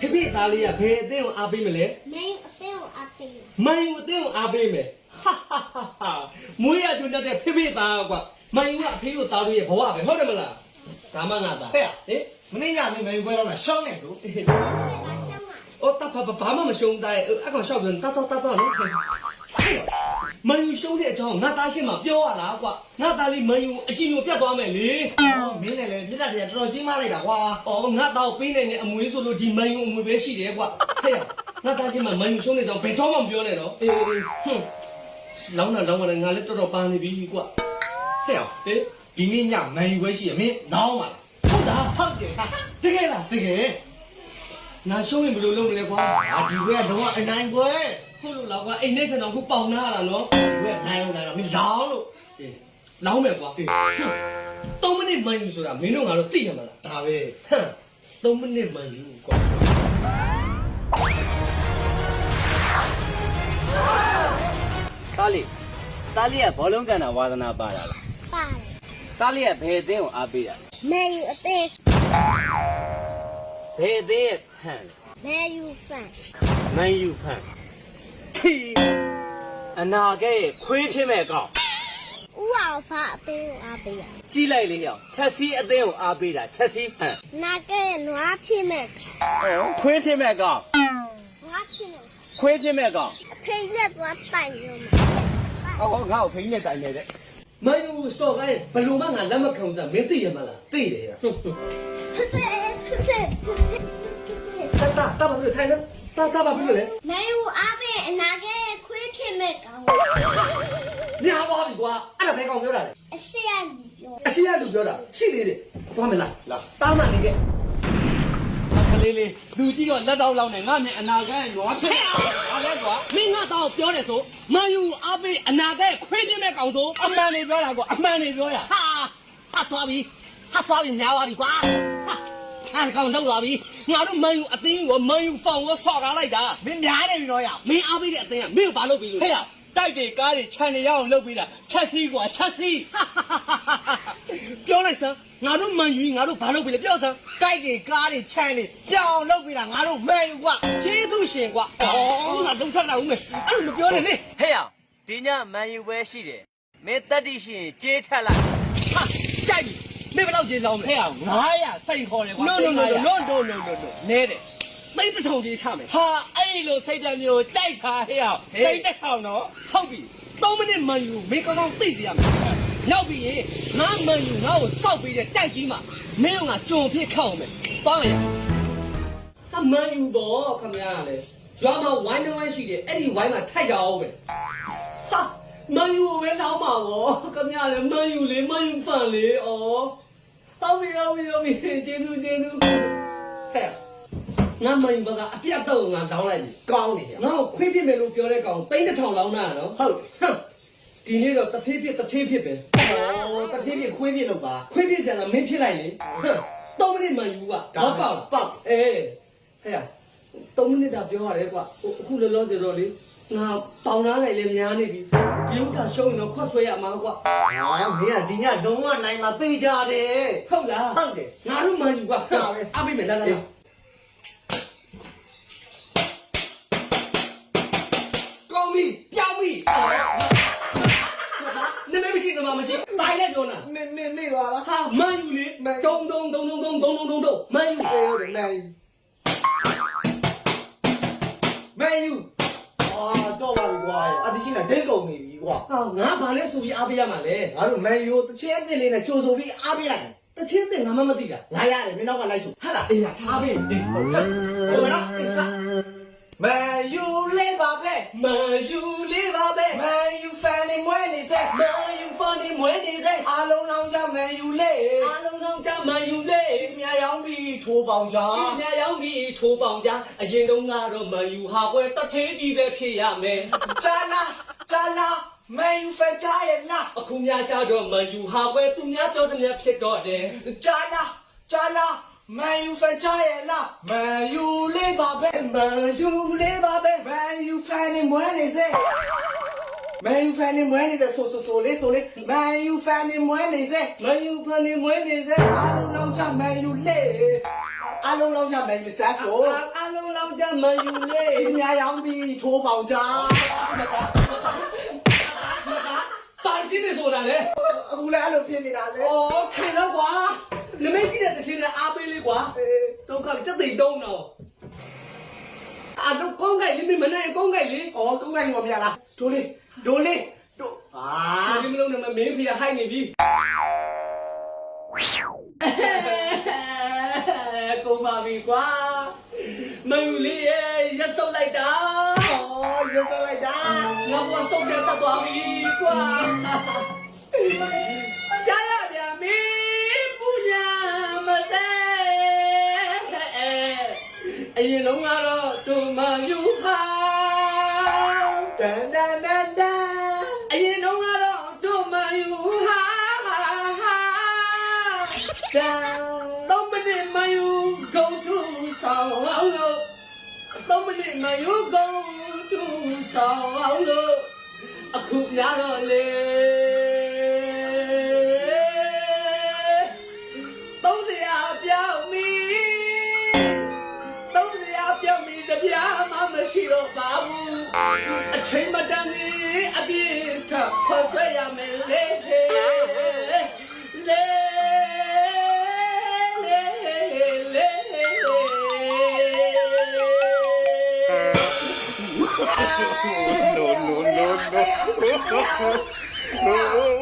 ဖေဖေသားလေးကဘယ်အသင်းကိုအားပေးမလဲမန်ယူအသင်းကိုအားပေးမယ်ဟာမွေးရကျွတ်တဲ့ဖေဖေသားကွာမန်ယူကအဖေကိုသားလို့ရဘဝပဲဟုတ်တယ်မလားဒါမှငါသားဟဲ့မင်းညမင်းမန်ယူပွဲတော့ရှောင်းနေသူ哦，大爸爸爸妈妈兄弟，阿个小人打到侬。没有兄弟找，我打什么表啊啦瓜？我打你没有，今有别多没哩。哦，没来嘞，你那点知道金马来的瓜？哦，我到北来呢，没说路的没有，没别系列瓜。嘿呀，我打什么没有兄弟找，别找我表来咯。哼，老那我来，我来找到班里比瓜。嘿呀，比你娘没有关系，没老嘛。好的，好的，这个啦，这个。ငါရှုံးရင်ဘယ်လိုလုပ်မလဲကွာဒီဘက်ကတော့အနိုင်ပွဲဟုတ်လို့လားကွာအိမ်နဲ့ဆန်တော်ခုပေါင်နာတာနော်ဒီဘက်နိုင်အောင်မင်းလောင်းလို့လောင်းမယ်ကွာ3မိနစ်မှန်ယူဆိုတာမင်းတို့ငါတို့သိရမလားဒါပဲ3မိနစ်မှန်ယူကွာတားလေးကဘောလုံးကန်တာဝါသနာပါတာလားပါတယ်တားလေးကဘယ်အသင်းကိုအားပေးတာမန်ယူအသင်းဘယ်အသင်းဖန်မန်ယူဖန်ထီအနာကဲခွေးဖြစ်မဲ့ကောင်ဥအောင်ဖအသင်းကိုအားပေးတာကြီးလိုက်လေရောချက်စီအသင်းကိုအားပေးတာချက်စီဖန်နာကဲနွားဖြစ်မဲ့ခွေးဖြစ်မဲ့ကောင်နွားဖြစ်မဲ့ခွေးဖြစ်မဲ့ကောင်အဖေနဲ့သွားတိုင်ရုံဟောငါ့ကိုဖိနဲ့တိုင်နေတဲ့မန်ယူစော်ကိုင်းဘလူမငါလက်မခံဘူးမင်းသိရမလားသိတယ်ရတာဘာလို့ထိုင်လဲတာဘာလို့လဲမယူအားပေးအနာကဲခွေးခင်မဲ့ကောင်းညာသွားပြီကွာအဲ့ဒါဘယ်ကောင်ပြောတာလဲအရှိရလူပြောတာရှိသေးတယ်သွားမယ်လားတားမှနေခဲ့ကလေးလေးလူကြီးကလက်တော့လောက်နေငါနဲ့အနာကဲနွားဖြစ်အားလဲကွာမင်းငါတော့ပြောတယ်ဆိုမယူအားပေးအနာကဲခွေးခင်မဲ့ကောင်ဆိုအမှန်နေပြောတာကွာအမှန်နေပြောတာဟာသွားပြီညာသွားပြီကွာအဲ့ကောင်တော့လာပြီငါတို့မန်ယူအသင်းကိုမန်ယူဖောင်ကိုဆော့ကားလိုက်တာမင်းများနေပြီတော့ရမင်းအားပေးတဲ့အသင်းကမင်းကိုဘာလုပ်ပြီးလို့ဟဲ့ရတိုက်တွေကားတွေခြံနေရအောင်လုပ်ပြီးတာချက်စီကွာချက်စီပြောလိုက်စမ်းငါတို့မန်ယူငါတို့ဘာလုပ်ပြီးလဲပြောစမ်းတိုက်တွေကားတွေခြံနေပြောင်းလုပ်ပြီးတာငါတို့မန်ယူကွာကျေးဇူးရှင်ကွာဩငါလုံးထက်လာဦးမယ်အဲ့လိုမပြောနဲ့လေဟဲ့ရဒီညမန်ယူပဲရှိတယ်မင်းတက်တိရှိရင်ကျေးထက်လိုက်ဟာကြိုက်ပြီမင်းဘယ်တော့ကျေးလောင်းမလဲဟဲ့အောင်900စိတ်ခေါ်တယ်ကွာ no နဲတယ်သိတဲ့ထုံကြီးချမယ်ဟာအဲ့လိုစိတ်ဓာတ်မျိုးကြိုက်တာဟဲ့အောင်သိတဲ့ထောင်တော့ဟုတ်ပြီ3မိနစ်မန်ယူမင်းကောင်းကောင်းသိစေရမယ်ရောက်ပြီရေငါမန်ယူငါ့ကိုစောက်ပြီးတဲ့တိုက်ကြီးမှာမင်းကငါကြုံဖြစ်ခောက်အောင်မယ်သွားမယ်ဟာမန်ယူပေါ့ခမရလေရွာမှာဝိုင်းတစ်ဝိုင်းရှိတယ်အဲ့ဒီဝိုင်းမှာထိုက်ကြအောင်ပဲဟာမန်ယူပဲလောင်းမှာပေါ့ခမရလေမန်ယူလေးမန်ယူဖန်လေးဩဟုတ်ပြီကျေးဇူးဟဲ့ငါမင်းဘာကအပြတ်တော့ငါတောင်းလိုက်ပြီကောင်းနေရငါ့ကိုခွေးပြစ်မယ်လို့ပြောတဲ့ကောင်3000လောင်းတာနော်ဟုတ်ဒီနေ့တော့တထေးဖြစ်ပဲဩတထေးဖြစ်ခွေးပြစ်လို့ပါခွေးပြစ်ကြလားမင်းဖြစ်လိုက်လေ3မိနစ်မှယူကတော့ပေါက်ဟဲ့3မိနစ်တာပြောရတယ်ကွာအခုလောလောဆယ်တော့လေငါပေါင်လာလိုက်လဲများနေပြီဒီဥစ္စာရှုံးရင်တော့ခွတ်ဆွဲရမှာကွာမင်းကဒီညလုံးဝနိုင်မှာသိကြတယ်ဟုတ်လားဟုတ်တယ်ငါတို့မှယူကွာအားပေးမယ်လာကောင်းပြီပြောင်းပြီနည်းမရှိတော့မရှိတိုင်းလဲပြောနာနေပါလားဟာမန်ယူလေတုံမန်ယူမန်ယူတော့ပါပြီကွာအတိချင်းနဲ့ဒိတ်ကုန်နေပြီကွာဟာငါဘာလဲဆိုပြီးအားပေးရမှာလဲငါတို့မန်ယူတချင်းအစ်စ်လေးနဲ့ကြိုဆိုပြီးအားပေးလိုက်တချင်းအစ်စ်ငါမသိတာငါရတယ်မင်းနောက်ကလိုက်ဆိုဟာလားအေးထားပေးဟုတ်ကဲ့ဆိုတော့အစ်စမန်ယူလေးပါပဲမန်ယူဖန်နေမွေးနေစေအားလုံးလောင်းကြမန်ယူလေးရှိမြရောင်းပြီးထိုးပေါင်ကြအရင်တုန်းကတော့မန်ယူဟာကွယ်တထေးကြီးပဲဖြစ်ရမယ်ကြာလာမန်ယူဖန်ကြရဲ့လားအခုများကြတော့မန်ယူဟာကွယ်သူများပြောသမျှဖြစ်တော့တယ်ကြာလာမန်ယူဖန်ကြရဲ့လားမန်ယူလေးပါပဲမန်ယူဖန်နေမွေးနေစေမန်ယူဖန်နေမွေးနေတဲ့ဆိုလေးမန်ယူဖန်နေမွေးနေစေအားလုံးလောက်ကြမန်ယူလေး အားလုံးလောက်ကြမယ်မဆက်ဆို အားလုံးလောက်ကြမှန်ယူလေ ရှင်များရောင်းပြီးထိုးပေါင်ကြ ပါတီနေဆိုတာလေ အခုလည်းအဲ့လိုဖြစ်နေတာလေ ဩထိုင်တော့ကွာနမိတ်ကြည့်တဲ့တခြင်းနဲ့အားပေးလေးကွာတော့ကစက်သိတုံးတော့တော့ကောင်းကြိုက်လေးမနိုင်ကောင်းကြိုက်လေး အော်ကုန်းကိုင်းလို့မရလားဒိုးလေးဒိုးလေးဒိုးဟာ ဒီမလုံးနဲ့မင်းဖေးဟိုက်နေပြီကုန်ပါပြီကွာမယူလေးရဆုပ်လိုက်တာ အော်ရစလိုက်တာ ငါဘွားဆုပ်ပြတ်သွားပြီကွာကြားရပြန်ပြီပူညာမစဲအရင်လုံးကတော့တို့မယူဟာ တန်တန်တန်တန် အရင်လုံးကတော့တို့မယူဟာတန်တော့မနေမယူကုန်သူဆောင်အောင်လို့တော့မနေမယူကုန်သူဆောင်အောင်လို့အခုများတော့လေသုံးစရာပြောင်းမီသုံးစရာပြောင်းမီတပြားမှမရှိတော့ပါဘူးအချိန်မတန်သေးအပြည့်ထပ်ဖဆရမယ်လေလေno, no, no, no.